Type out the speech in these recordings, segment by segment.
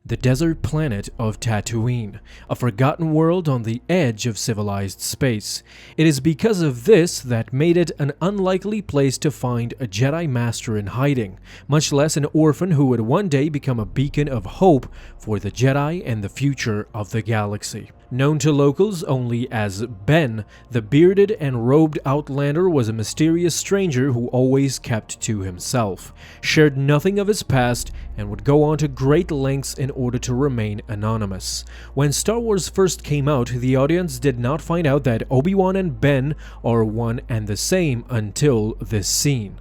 the desert planet of Tatooine, a forgotten world on the edge of civilized space. It is because of this that made it an unlikely place to find a Jedi Master in hiding, much less an orphan who would one day become a beacon of hope for the Jedi and the future of the galaxy. Known to locals only as Ben, the bearded and robed outlander was a mysterious stranger who always kept to himself, shared nothing of his past, and would go on to great lengths in order to remain anonymous. When Star Wars first came out, the audience did not find out that Obi Wan and Ben are one and the same until this scene.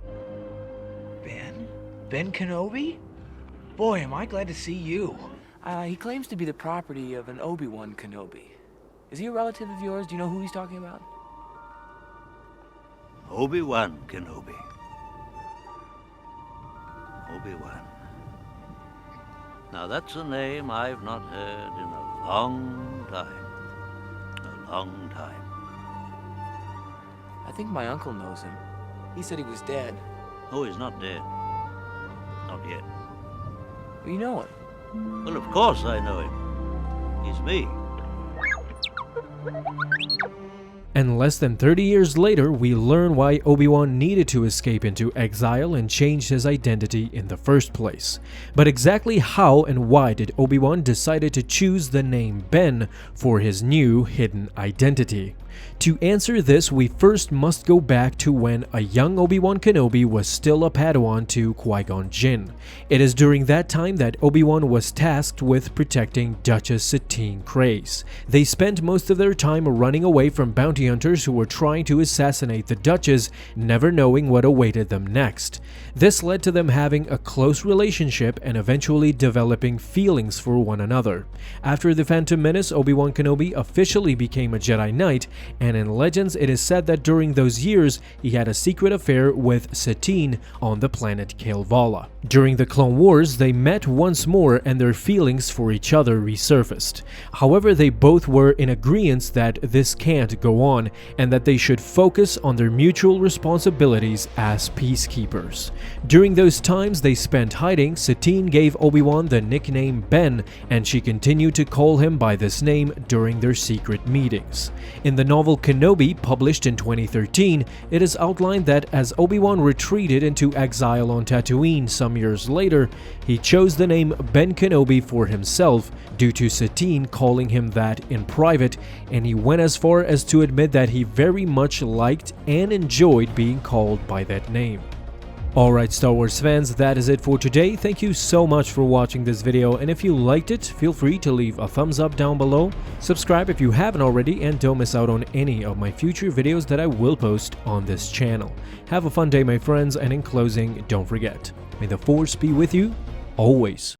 Ben Kenobi? Boy, am I glad to see you. He claims to be the property of an Obi Wan Kenobi. Is he a relative of yours? Do you know who he's talking about? Obi Wan Kenobi. Obi Wan. Now that's a name I've not heard in a long time. A long time. I think my uncle knows him. He said he was dead. Oh, he's not dead. Not yet. Well, you know him. Well, of course I know him. He's me. And less than 30 years later, we learn why Obi-Wan needed to escape into exile and change his identity in the first place. But exactly how and why did Obi-Wan decide to choose the name Ben for his new hidden identity? To answer this, we first must go back to when a young Obi-Wan Kenobi was still a Padawan to Qui-Gon Jinn. It is during that time that Obi-Wan was tasked with protecting Duchess Satine Kryze. They spent most of their time running away from bounty hunters who were trying to assassinate the Duchess, never knowing what awaited them next. This led to them having a close relationship and eventually developing feelings for one another. After the Phantom Menace, Obi-Wan Kenobi officially became a Jedi Knight, and in Legends it is said that during those years he had a secret affair with Satine on the planet Kalevala. During the Clone Wars, they met once more and their feelings for each other resurfaced. However, they both were in agreement that this can't go on and that they should focus on their mutual responsibilities as peacekeepers. During those times they spent hiding, Satine gave Obi-Wan the nickname Ben, and she continued to call him by this name during their secret meetings. In the novel Kenobi, published in 2013, it is outlined that as Obi-Wan retreated into exile on Tatooine some years later, he chose the name Ben Kenobi for himself due to Satine calling him that in private, and he went as far as to admit that he very much liked and enjoyed being called by that name. Alright Star Wars fans, that is it for today. Thank you so much for watching this video, and if you liked it, feel free to leave a thumbs up down below, subscribe if you haven't already, and don't miss out on any of my future videos that I will post on this channel. Have a fun day my friends, and in closing, don't forget, may the Force be with you, always.